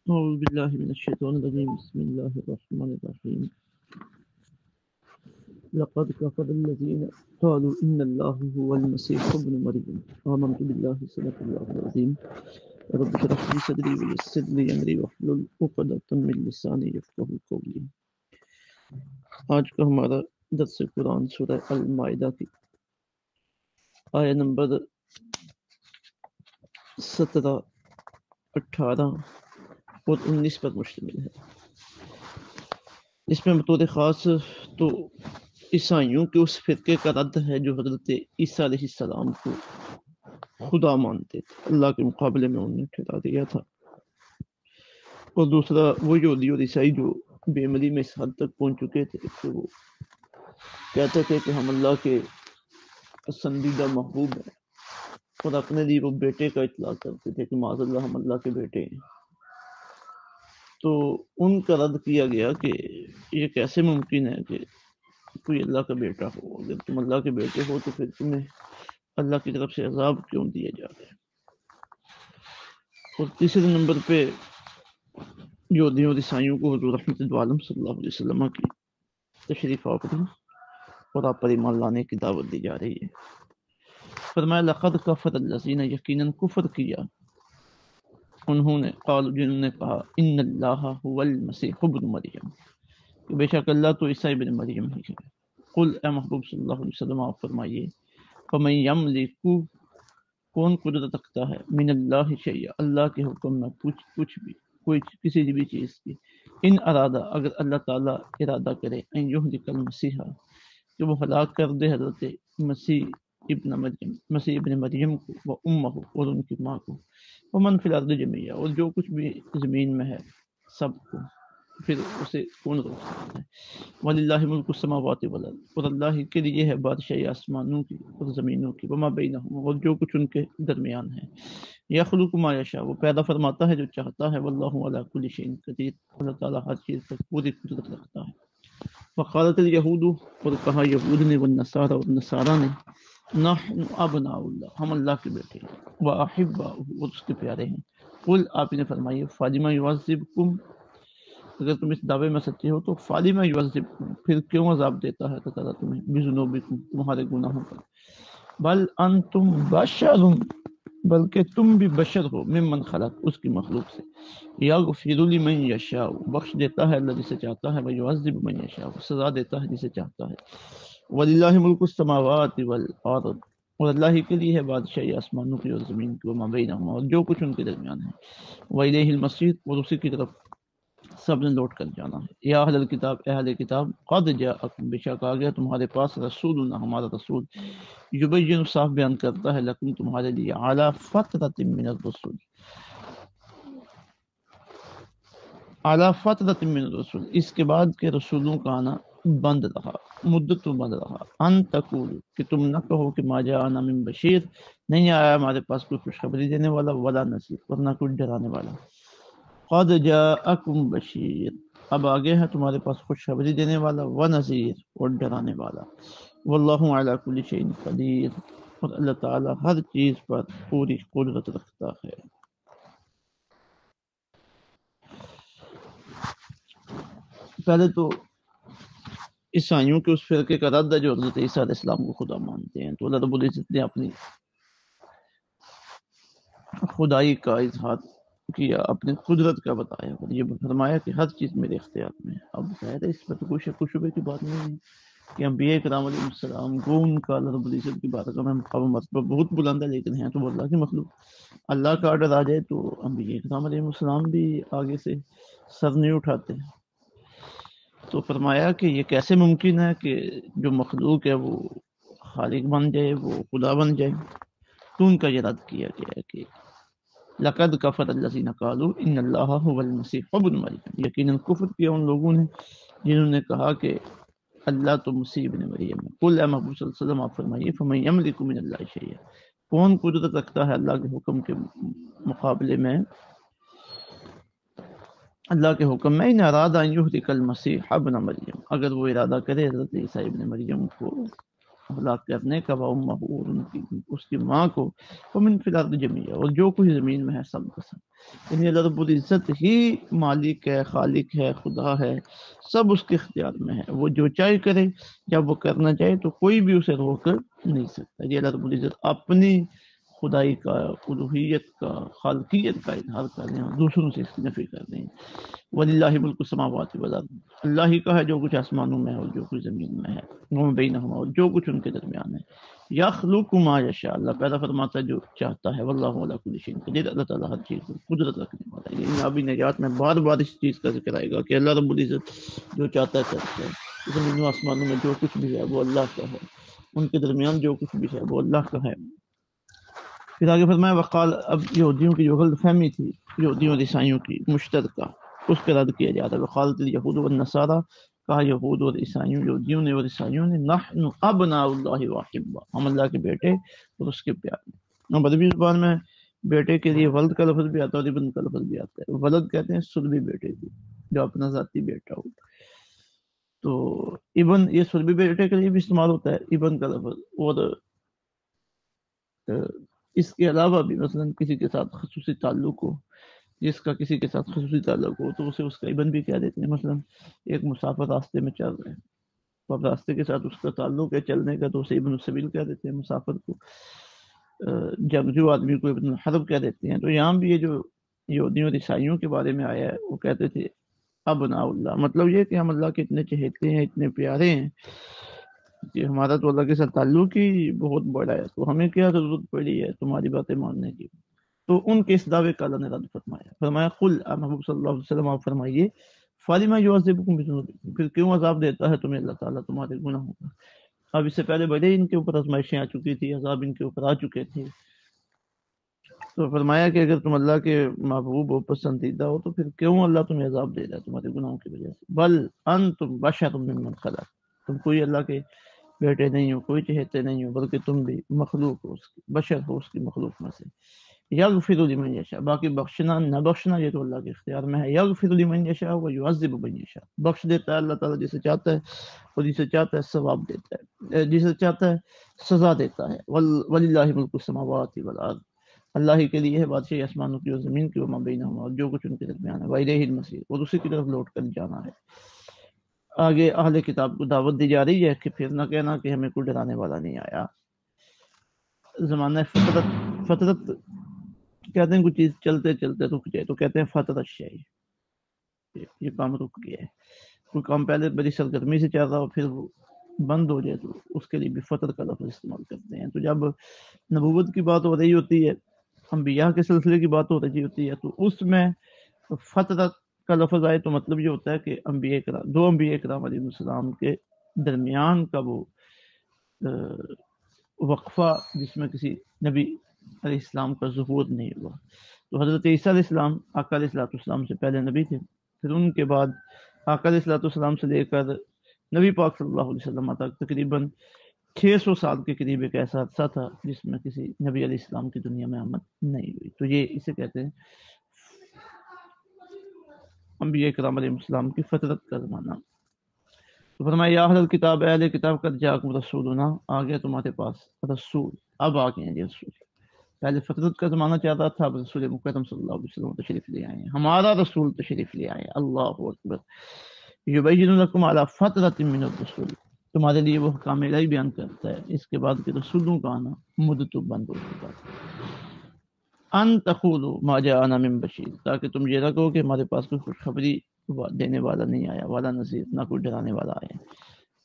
أعوذ بالله من الشيطان الرجيم بسم الله الرحمن الرحيم لقد كفر الذين قالوا إن الله هو المسيح ابن مريم آمنت بالله صدق الله العظيم رب اشرح لي صدري ويسر لي أمري واحلل عقدة من لساني يفقهوا قولي۔ آج کا ہمارا درس قرآن سورہ المائدہ کی آیہ نمبر 17، 18 اور 19 پر مشتمل ہے۔ اس میں بطور خاص تو عیسائیوں کے اس فرقے کا رد ہے جو حضرت عیسیٰ علیہ السلام کو خدا مانتے تھے، اللہ کے مقابلے میں انہیں ٹھہرا دیا تھا، اور دوسرا وہ یہودی اور عیسائی جو بے عملی میں اس حد تک پہنچ چکے تھے کہ وہ کہتے تھے کہ ہم اللہ کے پسندیدہ محبوب ہیں، اور اپنے لیے وہ بیٹے کا اطلاق کرتے تھے کہ معاذ اللہ ہم اللہ کے بیٹے ہیں۔ تو ان کا رد کیا گیا کہ یہ کیسے ممکن ہے کہ کوئی اللہ کا بیٹا ہو، اگر تم اللہ کے بیٹے ہو تو پھر تمہیں اللہ کی طرف سے عذاب کیوں دیا جا رہا ہے۔ اور تیسرے نمبر پہ یہودیوں اور عیسائیوں کو حضور رحمت عالم صلی اللہ علیہ وسلم کی تشریف آوری اور آپ پر ایمان لانے کی دعوت دی جا رہی ہے۔ فرمایا لقد کفر الذین، یقیناً کفر کیا انہوں نے، قالوا جنہوں نے کہا ان اللہ هو المسیح ابن مریم، کہ بے شک اللہ تو عیسیٰ ابن مریم ہی ہے۔ قل اے محبوب صلی اللہ علیہ وسلم آپ فرمائیے فمن یملک، کون قدرت رکھتا ہے، من اللہ شیئا، اللہ کے حکم میں کچھ بھی، کوئی کسی بھی چیز کی، ان ارادہ، اگر اللہ تعالیٰ ارادہ کرے، ان یہلک المسیح، کہ وہ ہلاک کر دے حضرت مسیح ابن مریم کو، و امہ، اور ان کی ماں کو، ومن فی الارض جمیعا، اور جو کچھ بھی زمین میں ہے سب کو، پھر اسے کون روک سکتا ہے۔ وَلِلَّهِ مُلْكُ السَّمَاوَاتِ وَالْأَرْضِ، اور اللہ ہی کے لیے ہے بادشاہی آسمانوں کی اور زمینوں کی، وَمَا بَيْنَهُمَا، اور جو کچھ ان کے درمیان ہے۔ يَخْلُقُ مَا يَشَاءُ، وہ پیدا فرماتا ہے جو چاہتا ہے، وَاللَّهُ عَلَىٰ كُلِّ شَيْءٍ قَدِيرٌ، اللہ تعالیٰ ہر چیز پر پوری قدرت رکھتا ہے۔ وقالت اليہود، اور کہا یہود نے، والنصارى، اور نصارہ نے، نحن ابناء اللہ، ہم اللہ کے بیٹے ہیں، واحباؤہ، اور اس کے پیارے ہیں۔ قل، آپ نے فرمائیے، فلم یعذبکم، اگر تم اس دعوے میں سچے ہو تو فلم یعذبکم، پھر کیوں عذاب دیتا ہے اللہ تعالیٰ تمہیں، بذنوبکم، تمہارے گناہوں پر، بل انتم بشر، بلکہ تم بھی بشر ہو، ممن خلق، اس کی مخلوق سے، یغفر لمن یشاء، بخش دیتا ہے اللہ جسے چاہتا ہے، ویعذب من یشاء، سزا دیتا ہے جسے چاہتا ہے۔ وَلِلَّهِ مُلْكُ السَّمَاوَاتِ وَالْأَرْضِ، اور اللہ ہی کے لیے ہے بادشاہی آسمانوں کی اور زمین کی، وَمَا بَيْنَهُمَا، اور جو کچھ ان کے درمیان ہے، وَإِلَيْهِ الْمَصِيرُ، اور اسی کی طرف سب نے لوٹ کر جانا ہے۔ یا اہل الکتاب، اے اہل کتاب، قد جاءکم، بے شک آ گیا تمہارے پاس، رسولنا، ہمارا رسول، یبین، صاف بیان کرتا ہے، لکم، تمہارے لیے، علی فترۃ من الرسل، علی فترۃ من الرسل، اس کے بعد کے رسولوں کا آنا بند رہا، مدت تو بند رہا، ان تقول، کہ تم نہ کہو کہ ما جاءنا من بشیر، نہیں آیا ہمارے پاس کوئی خوشخبری دینے والا، ولا نذیر، اور نہ کوئی ڈرانے والا۔ قد جاءکم بشیر، اب آگے ہے تمہارے پاس خوشخبری دینے والا، ونذیر، اور ڈرانے والا۔ واللہ علی کل شیء قدیر، اور اللہ تعالیٰ ہر چیز پر پوری قدرت رکھتا ہے۔ پہلے تو عیسائیوں کے اس فرقے کا رد ہے جو حضرت عیسیٰ علیہ السلام کو خدا مانتے ہیں، تو اللہ رب العزت نے اپنی خدائی کا اظہار کیا، اپنی قدرت کا بتایا، اور یہ فرمایا کہ ہر چیز میرے اختیار میں ہے۔ اب ظاہر ہے اس پر تو کوئی شک و شبے کی بات نہیں ہے کہ انبیاء کرام علیہ السلام کو ان کا اللہ رب العزت کی بارگاہ میں مقام و مرتبہ بہت بلند ہے، لیکن ہیں تو وہ اللہ کی مخلوق۔ اللہ کا آرڈر آ جائے تو انبیاء کرام علیہ السلام بھی آگے سے سر نہیں اٹھاتے۔ تو فرمایا کہ یہ کیسے ممکن ہے کہ جو مخلوق ہے وہ خالق بن جائے، وہ خدا بن جائے۔ تو ان کا یہ رد کیا گیا ہے کہ لقد کفر الذین قالوا ان اللہ هو المسیح ابن مریم، یقیناً کفر کیا ان لوگوں نے جنہوں نے کہا کہ اللہ تو مسیح ابن مریم ہے۔ قل اے محبوب صلی اللہ علیہ وسلم آپ فرمائیے فمن یملک من اللہ شیئا، کون قدرت رکھتا ہے اللہ کے حکم کے مقابلے میں، اللہ کے حکم میں، ان ارادہ ان یہلک المسیح ابن مریم، اگر وہ ارادہ کرے حضرت عیسیٰ ابن مریم کو ہلاک کرنے کا، وامہ اور اس کی ماں کو، ومن فی الارض جمیعا اور جو کچھ زمین میں ہے سب کا سب. یعنی اللہ رب العزت ہی مالک ہے، خالق ہے، خدا ہے، سب اس کے اختیار میں ہے. وہ جو چاہے کرے، جب وہ کرنا چاہے تو کوئی بھی اسے روک نہیں سکتا. یہ اللہ رب العزت اپنی خدائی کا، الوہیت کا، خالقیت کا اظہار کر رہے ہیں، دوسروں سے اس کی نفی کر رہے ہیں. وَلِلَّهِ مُلْكُ السَّمَاوَاتِ وَالْأَرْضِ، اللہ ہی کا ہے جو کچھ آسمانوں میں ہے اور جو کچھ زمین میں ہے، وَمَا بَيْنَهُمَا اور جو کچھ ان کے درمیان ہے. يَخْلُقُ مَا يَشَاءُ اللہ پیدا فرماتا ہے جو چاہتا ہے. وَاللَّهُ عَلَىٰ كُلِّ شَيْءٍ قَدِيرٌ اللہ تعالیٰ ہر چیز پر قدرت رکھنے والا ہے. یعنی ابھی نجات میں بار بار اس چیز کا ذکر آئے گا کہ اللہ رب العزت جو چاہتا ہے کرتا ہے. زمین و آسمانوں میں جو کچھ بھی ہے وہ اللہ کا ہے، ان کے درمیان جو کچھ بھی ہے وہ اللہ کا ہے. پھر آگے فرمایا وقال، اب یہودیوں کی جو غلط فہمی تھی، یہودیوں اور عیسائیوں کی مشترکہ، اس پہ رد کیا جاتا ہے. وقالت الیہود والنصارى، کہا یہود اور عیسائیوں، یہودیوں نے اور عیسائیوں نے، نحن ابناء اللہ واحبہ، ہم اللہ کے بیٹے اور اس کے پیارے. اب عربی زبان میں بیٹے کے لیے ولد کا لفظ بھی آتا ہے اور ابن کا لفظ بھی آتا ہے. ولد کہتے ہیں سلبی بیٹے کو، جو اپنا ذاتی بیٹا ہو. تو ابن یہ سلبی بیٹے کے لیے بھی استعمال ہوتا ہے ابن کا لفظ. اور اس کے علاوہ بھی مثلا کسی کے ساتھ خصوصی تعلق ہو، جس کا کسی کے ساتھ خصوصی تعلق ہو تو اسے اس کا ابن بھی کہہ دیتے ہیں. مثلا ایک مسافر راستے میں چل رہے ہیں تو اب راستے کے ساتھ اس کا تعلق ہے چلنے کا تو اسے ابن السبیل کہہ دیتے ہیں مسافر کو. جنگجو آدمی کو ابن الحرب کہہ دیتے ہیں. تو یہاں بھی یہ جو یہودیوں اور عیسائیوں کے بارے میں آیا ہے وہ کہتے تھے ابناء اللہ، مطلب یہ کہ ہم اللہ کے اتنے چہیتے ہیں، اتنے پیارے ہیں کہ ہمارا تو اللہ کے ساتھ تعلق ہی بہت بڑا ہے، تو ہمیں کیا ضرورت پڑی ہے تمہاری باتیں ماننے کی. تو ان کے اس دعوے کا اللہ نے رد فرمایا. فرمایا قل، محبوب صلی اللہ علیہ وسلم آپ فرمائیے، فَلِمَ يُعَذِّبُكُم بِذُنُوبِكُم، پھر کیوں عذاب دیتا ہے تمہیں اللہ تعالیٰ تمہارے گناہوں کا. اب اس سے پہلے بڑے ان کے اوپر آزمائشیں آ چکی تھی، عذاب ان کے اوپر آ چکے تھے. تو فرمایا کہ اگر تم اللہ کے محبوب ہو، پسندیدہ ہو، تو پھر کیوں اللہ تمہیں عذاب دے رہا ہے تمہارے گناہوں کی وجہ سے. بل انتم بشر ممن خلق، تم کوئی اللہ کے بیٹے نہیں ہو، کوئی چہتے نہیں ہو، بلکہ تم بھی مخلوق ہو، اس کی بشر ہو، اس کی مخلوق میں سے. یغفر لمن یشاء، باقی بخشنا نہ بخشنا یہ تو اللہ کے اختیار میں ہے. یغفر لمن یشاء و یعذب من یشاء، بخش دیتا ہے اللہ تعالیٰ جسے چاہتا ہے اور جسے چاہتا ہے ثواب دیتا ہے، جسے چاہتا ہے سزا دیتا ہے. وللہ ملک السماوات والارض، اللہ ہی کے لیے ہے بادشاہی آسمانوں کی اور زمین کی، وما بینہما اور جو کچھ ان کے درمیان ہے، والیہ المصیر اور اسی کی طرف لوٹ کر جانا ہے. آگے اہل کتاب کو دعوت دی جا رہی ہے کہ پھر نہ کہنا کہ ہمیں کوئی ڈرانے والا نہیں آیا. زمانہ فطرت کہتے ہیں کوئی چیز چلتے چلتے رک جائے تو کہتے ہیں فطرت شیء، یہ کام رک گیا ہے. کوئی کام پہلے بڑی سرگرمی سے چل رہا ہو پھر وہ بند ہو جائے تو اس کے لیے بھی فطر کا لفظ استعمال کرتے ہیں. تو جب نبوت کی بات ہو رہی ہوتی ہے، انبیاء کے سلسلے کی بات ہو رہی ہوتی ہے، تو اس میں فطرت کا لفظ آئے تو مطلب یہ ہوتا ہے کہ انبیاء کرام، دو انبیاء کرام علیہ السلام کے درمیان کا وہ وقفہ جس میں کسی نبی علیہ السلام کا ظہور نہیں ہوا. تو حضرت عیسیٰ علیہ السلام آقا علیہ السلام سے پہلے نبی تھے، پھر ان کے بعد آقا علیہ السلام سے لے کر نبی پاک صلی اللہ علیہ وسلم تک تقریباً 600 سال کے قریب ایک ایسا عرصہ تھا جس میں کسی نبی علیہ السلام کی دنیا میں آمد نہیں ہوئی. تو یہ اسے کہتے ہیں انبیاء کرام علیہ السلام کی فطرت کا زمانہ. تو فرمایا یا اہل کتاب، اہل کتاب قد جاءکم رسولنا، آ گیا تمہارے پاس رسول، اب آ گئے ہیں یہ رسول. پہلے فطرت کا زمانہ چل رہا تھا، اب رسول مکرم صلی اللہ علیہ وسلم تشریف لے آئے ہیں، ہمارا رسول تشریف لے آئے ہیں. اللہ اکبر. یبین لکم علی فترۃ من الرسل، تمہارے لیے وہ حکام الہی بیان کرتا ہے اس کے بعد کہ رسولوں کا آنا مدت بند ہو چکا. ان تقولوا ما جاءنا من بشیر، تاکہ تم یہ نہ کہو کہ ہمارے پاس کوئی خوشخبری دینے والا نہیں آیا، والا نذیر، نہ کوئی ڈرانے والا آیا.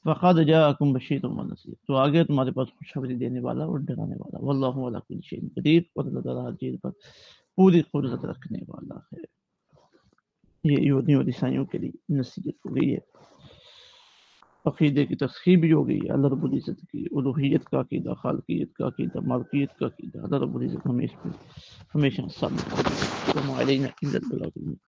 فقد جاءکم بشیر و نذیر، تو آگے تمہارے پاس خوشخبری دینے والا اور ڈرانے والا. واللہ علی کل شیء قدیر، اور اللہ تعالیٰ ہر چیز پر پوری قدرت رکھنے والا ہے. یہ یہودیوں اور عیسائیوں کے لیے نصیحت ہو گئی ہے، عقیدے کی تصحیح بھی ہو گئی ہے. اللہ رب العزت کی الوہیت کا عقیدہ، خالقیت کا عقیدہ، مالکیت کا عقیدہ، اللہ رب العزت ہمیں اس پہ ہمیشہ ثابت کرے. وما علینا الا البلاغ المبین.